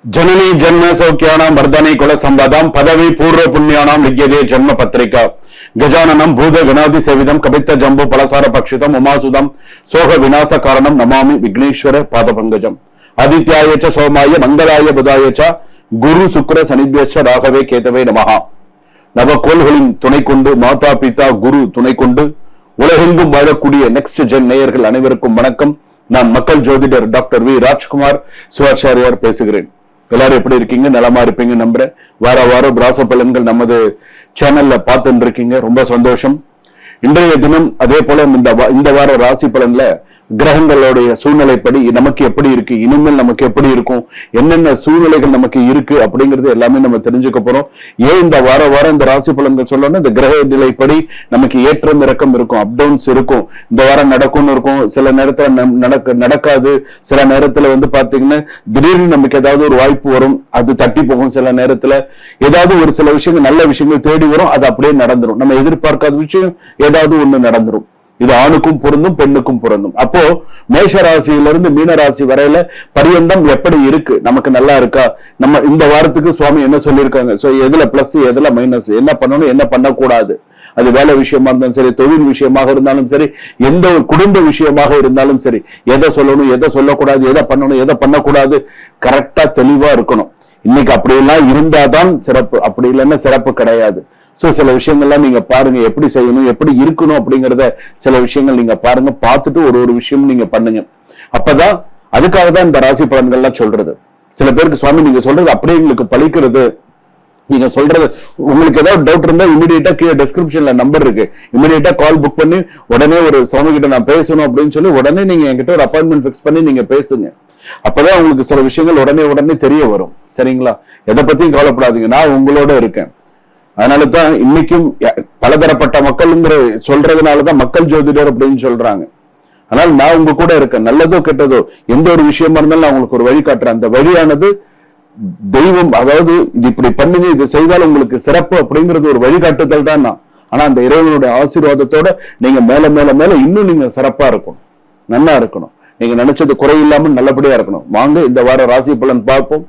जननी जन्म सौख्यानां वर्धने कुल संवादां पदवी पूर्व पुण्यानां लिख्यते जन्म पत्रिका गजाननं भूत गणादि सेविदं कपित्त जम्बो पलसार पक्षितम् उमासुदं सोह विनाश कारणं नमामि विघ्नेश्वर पादपंकजम् आदित्याय च सोमाय मंगलाय बुधाय च गुरु शुक्र शनिभ्यश्च राघवे केतवे नमः நவக்கோள்களின் துணை கொண்டு மாதா பிதா குரு துணை கொண்டு உலகெங்கும் வாழக்கூடிய நெக்ஸ்ட் ஜென் நேயர்கள் அனைவருக்கும் வணக்கம். நான் மக்கள் ஜோதிடர் டாக்டர் வி ராஜ்குமார் சிவாச்சாரியார் பேசுகிறேன். எல்லாரும் எப்படி இருக்கீங்க? நலமா இருப்பீங்க நம்புறேன். வாரம் ராசி பலன்கள் நமது சேனல்ல பார்த்துட்டு இருக்கீங்க, ரொம்ப சந்தோஷம். இன்றைய தினம் அதே போல இந்த வார ராசி பலன்ல கிரகங்களுடைய சூழ்நிலைப்படி நமக்கு எப்படி இருக்கு, இனிமேல் நமக்கு எப்படி இருக்கும், என்னென்ன சூழ்நிலைகள் நமக்கு இருக்கு அப்படிங்கிறது எல்லாமே நம்ம தெரிஞ்சுக்க போறோம். ஏன் இந்த வாரம் இந்த ராசி பலன்கள் சொல்லணும்னா, இந்த கிரக நிலைப்படி நமக்கு ஏற்றம் இறக்கம் இருக்கும், அப்டவுன்ஸ் இருக்கும். இந்த வாரம் நடக்கும்னு இருக்கும், சில நேரத்துல நடக்காது, சில நேரத்துல பாத்தீங்கன்னா திடீர்னு நமக்கு ஏதாவது ஒரு வாய்ப்பு வரும், அது தட்டி போகும். சில நேரத்துல ஏதாவது ஒரு சில விஷயங்கள் நல்ல விஷயங்கள் தேடி வரும், அது அப்படியே நடந்துரும். நம்ம எதிர்பார்க்காத விஷயம் ஏதாவது ஒண்ணு நடந்துரும். இது ஆணுக்கும் பொருந்தும் பெண்ணுக்கும் பொருந்தும். அப்போ மேஷ ராசியிலிருந்து மீன ராசி வரையில பரியந்தம் எப்படி இருக்கு, நமக்கு நல்லா இருக்கா, நம்ம இந்த வாரத்துக்கு சுவாமி என்ன சொல்லியிருக்காங்க, சோ எதுல பிளஸ் எதுல மைனஸ், என்ன பண்ணணும் என்ன பண்ணக்கூடாது, அது வேலை விஷயமா இருந்தாலும் சரி, தொழில் விஷயமாக இருந்தாலும் சரி, எந்த ஒரு குடும்ப விஷயமாக இருந்தாலும் சரி, எதை சொல்லணும் எதை சொல்லக்கூடாது, எதை பண்ணணும் எதை பண்ணக்கூடாது, கரெக்டா தெளிவா இருக்கணும். இன்னைக்கு அப்படியெல்லாம் இருந்தாதான் சிறப்பு, அப்படி இல்லைன்னா சிறப்பு கிடையாது. சோ சில விஷயங்கள்லாம் நீங்க பாருங்க, எப்படி செய்யணும் எப்படி இருக்கணும் அப்படிங்கறத சில விஷயங்கள் நீங்க பாருங்க, பார்த்துட்டு ஒரு விஷயம் நீங்க பண்ணுங்க. அப்பதான் அதுக்காக தான் இந்த ராசி பலன்கள்லாம் சொல்றது. சில பேருக்கு சுவாமி நீங்க சொல்றது அப்படியே எங்களுக்கு பழிக்கிறது, நீங்க சொல்றது உங்களுக்கு ஏதாவது டவுட் இருந்தா இமீடியட்டா கீழே டிஸ்கிரிப்ஷன்ல நம்பர் இருக்கு, இமீடியட்டா கால் புக் பண்ணி உடனே ஒரு சுவாமி கிட்ட நான் பேசணும் அப்படின்னு சொல்லி உடனே நீங்க என்கிட்ட ஒரு அப்பாயின்மெண்ட் பிக்ஸ் பண்ணி நீங்க பேசுங்க. அப்பதான் உங்களுக்கு சில விஷயங்கள் உடனே தெரிய வரும். சரிங்களா? எதை பத்தியும் கவலைப்படாதீங்க, நான் உங்களோட இருக்கேன். அதனாலதான் இன்னைக்கும் பலதரப்பட்ட மக்கள்ங்கிற சொல்றதுனாலதான் மக்கள் ஜோதிடர் அப்படின்னு சொல்றாங்க. அதனால நான் உங்க கூட இருக்கேன். நல்லதோ கெட்டதோ எந்த ஒரு விஷயமா இருந்தாலும் நான் உங்களுக்கு ஒரு வழி காட்டுறேன். அந்த வழியானது தெய்வம், அதாவது இது இப்படி பண்ணுங்க, இது செய்தால் உங்களுக்கு சிறப்பு அப்படிங்கிறது ஒரு வழிகாட்டுதல் தான் நான். ஆனா அந்த இறைவனுடைய ஆசீர்வாதத்தோட நீங்க மேல மேல மேல இன்னும் நீங்க சிறப்பா இருக்கணும், நல்லா இருக்கணும், நீங்க நினைச்சது குறையில்லாம நல்லபடியா இருக்கணும். வாங்க இந்த வார ராசி பலன் பார்ப்போம்.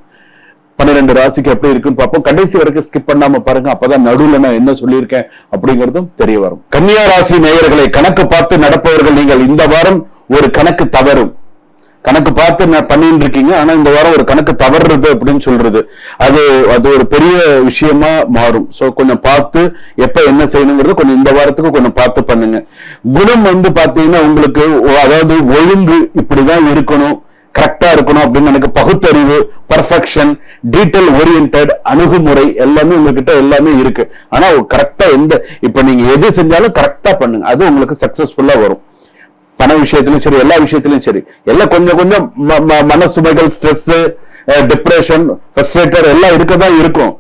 12 ராசிக்கு எப்படி இருக்குன்னு பார்ப்போம். கடைசி வரைக்கும் ஸ்கிப் பண்ணாம பாருங்க, அப்பதான் நடுவுல நான் என்ன சொல்லியிருக்கேன் அப்படிங்கிறதும் தெரிய வரும். கன்னியா ராசி நேயர்களை, கணக்கு பார்த்து நடப்பவர்கள் நீங்கள், இந்த வாரம் ஒரு கணக்கு தவறும். கணக்கு பார்த்து பண்ணிட்டு இருக்கீங்க, ஆனா இந்த வாரம் ஒரு கணக்கு தவறுறது அப்படின்னு சொல்றது அது ஒரு பெரிய விஷயமா மாறும். சோ கொஞ்சம் பார்த்து எப்ப என்ன செய்யணுங்கிறது கொஞ்சம் இந்த வாரத்துக்கு கொஞ்சம் பார்த்து பண்ணுங்க. குணம் பாத்தீங்கன்னா உங்களுக்கு, அதாவது ஒழுங்கு இப்படிதான் இருக்கணும், கரெக்டா இருக்கணும் அப்படின்னு எனக்கு பகுத்தறிவு, பர்ஃபெக்ஷன், டீடைல் ஓரியன்டட் அணுகுமுறை எல்லாமே உங்ககிட்ட எல்லாமே இருக்கு. ஆனா கரெக்டா இப்ப நீங்க எது செஞ்சாலும் கரெக்டா பண்ணுங்க, அது உங்களுக்கு சக்சஸ்ஃபுல்லா வரும். பண விஷயத்திலும் சரி, எல்லா விஷயத்திலும் சரி, எல்லாம் கொஞ்சம் கொஞ்சம் மனசுமைகள், ஸ்ட்ரெஸ், டிப்ரெஷன், ஃப்ரஸ்ட்ரேட்டட் எல்லாம் இருக்கதான் இருக்கும்.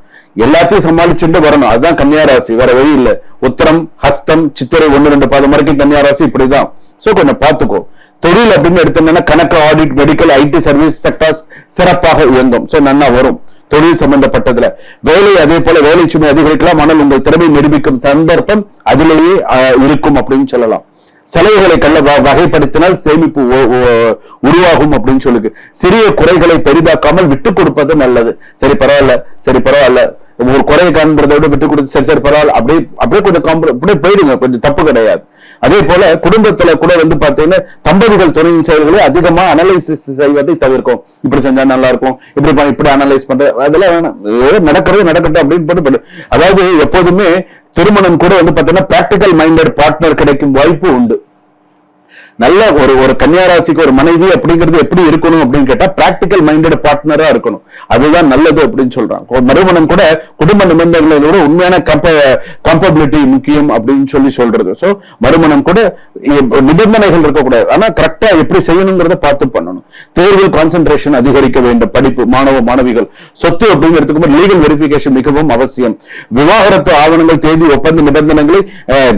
எல்லாத்தையும் சமாளிச்சுட்டு வரணும். அதுதான் கன்னியா ராசி, வேற வழி இல்லை. உத்திரம், ஹஸ்தம், சித்திரை 1-2 பாதம் வரைக்கும் கன்னியா ராசி இப்படிதான். சோ கொஞ்சம் பார்த்துக்கோ. தொழில் அப்படின்னு எடுத்தோம்னா கணக்கு, audit, medical, ID service sectors சிறப்பாக இயங்கும். சோ நல்லா வரும் தொழில் சம்பந்தப்பட்டதுல. வேலை அதே போல வேலை சுமை அதிகரிக்கலாம், ஆனால் உங்கள் திறமை நிரூபிக்கும் சந்தர்ப்பம் அதிலேயே இருக்கும் அப்படின்னு சொல்லலாம். செலவுகளை வகைப்படுத்தினால் சேமிப்பு உருவாகும் அப்படின்னு சொல்லுது. சிறிய குறைகளை பெரிதாக்காமல் விட்டு கொடுப்பது நல்லது. சரி பரவாயில்ல ஒரு குறையை காண்பதை விட விட்டு கொடுத்து சரி பரவாயில்ல அப்படியே கொஞ்சம் அப்படியே போயிடுங்க, கொஞ்சம் தப்பு கிடையாது. அதே போல குடும்பத்துல கூட பாத்தீங்கன்னா தம்பதிகள் துணையின் செயல்களை அதிகமா அனலைசிஸ் செய்வதை தவிர்க்கும். இப்படி செஞ்சா நல்லா இருக்கும், இப்படி அனலைஸ் பண்ற அதெல்லாம் வேணாம், நடக்கிறது நடக்கட்டும் அப்படின்னு போட்டு. அதாவது எப்போதுமே திருமணம் கூட பாத்தீங்கன்னா பிராக்டிக்கல் மைண்டட் பார்ட்னர் கிடைக்கும் வாய்ப்பு உண்டு. நல்ல ஒரு கன்னியா ராசிக்கு ஒரு மனைவி அப்படிங்கிறது எப்படி இருக்கணும் அப்படின்னு கேட்டா பிராக்டிக்கல் மைண்டட் பார்ட்னரா இருக்கணும், அதுதான் நல்லது அப்படின்னு சொல்றாங்க. மறுமணம் கூட குடும்ப நிபந்தனைகளோட உண்மையான கம்பபிலிட்டி முக்கியம் அப்படின்னு சொல்றது. சோ மறுமணம் கூட நிபந்தனைகள் இருக்கக்கூடாது, ஆனா கரெக்டா எப்படி செய்யணுங்கிறத பார்த்து பண்ணணும். தேர்வில் கான்சென்ட்ரேஷன் அதிகரிக்க வேண்டும். படிப்பு, மாணவிகள், சொத்து அப்படிங்கிறதுக்கு லீகல் வெரிஃபிகேஷன் மிகவும் அவசியம். விவாகரத்து ஆவணங்கள், தேதி, ஒப்பந்த நிபந்தனைகளை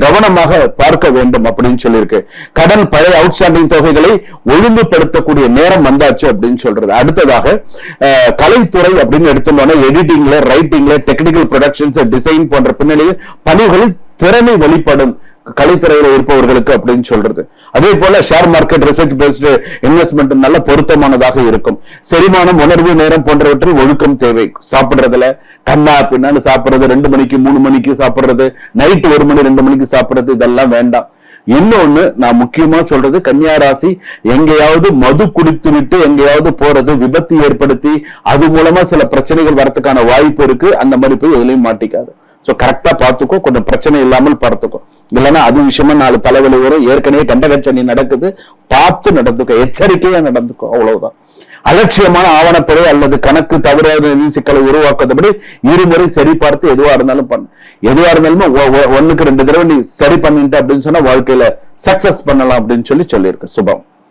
கவனமாக பார்க்க வேண்டும் அப்படின்னு சொல்லியிருக்கு. கடன் அவுட்ஸ்டாண்டிங் தொகைகளை ஒழுங்குபடுத்தக்கூடிய நேரம் வந்தாச்சு அப்படின்னு சொல்றது. அடுத்ததாக கலைத்துறை அப்படின்னு எடுத்துட்டோம்னா எடிட்டிங்ல, ரைட்டிங்ல, டெக்னிக்கல் ப்ரொடக்ஷன்ஸ், டிசைன் போன்ற பின்னணியில் பணிகளில் திறமை வெளிப்படும். கலைத்துறையில இருப்பவர்களுக்கு அப்படின்னு சொல்றது. அதே போல share market research based investment நல்ல பொருத்தமானதாக இருக்கும். செரிமானம், உணர்வு, நேரம் போன்றவற்றில் ஒழுக்கம் தேவை. சாப்பிடுறதுல கண்ணா பின்னான்னு சாப்பிடுறது, 2 மணிக்கு 3 மணிக்கு சாப்பிடுறது, நைட்டு 1 மணி 2 மணிக்கு சாப்பிடுறது, இதெல்லாம் வேண்டாம். இன்னொன்னு நான் முக்கியமா சொல்றது, கன்னியா ராசி எங்கேயாவது மது குடித்து விட்டு எங்கேயாவது போறது, விபத்து ஏற்படுத்தி அது மூலமா சில பிரச்சனைகள் வரதுக்கான வாய்ப்பு இருக்கு. அந்த மாதிரி போய் எதுலையும் மாட்டிக்காது. சோ கரெக்டா பாத்துக்கோ, கொஞ்சம் பிரச்சனை இல்லாமல் பார்த்துக்கோ. இல்லைன்னா அது விஷயமா 4 தலைவலி வரும். ஏற்கனவே கண்டகச்சனி நடக்குது, பார்த்து நடந்துக்கோ, எச்சரிக்கையா நடந்துக்கோ, அவ்வளவுதான். அலட்சியமான ஆவணப்படை அல்லது கணக்கு தவறான சிக்கலை உருவாக்குறதுபடி இருமுறை சரி பார்த்து எதுவா இருந்தாலும் பண்ணு. எதுவா இருந்தாலுமே 1க்கு 2 தடவை நீ சரி பண்ணிட்ட அப்படின்னு சொன்னா வாழ்க்கையில சக்சஸ் பண்ணலாம் அப்படின்னு சொல்லியிருக்கு. சுபம்.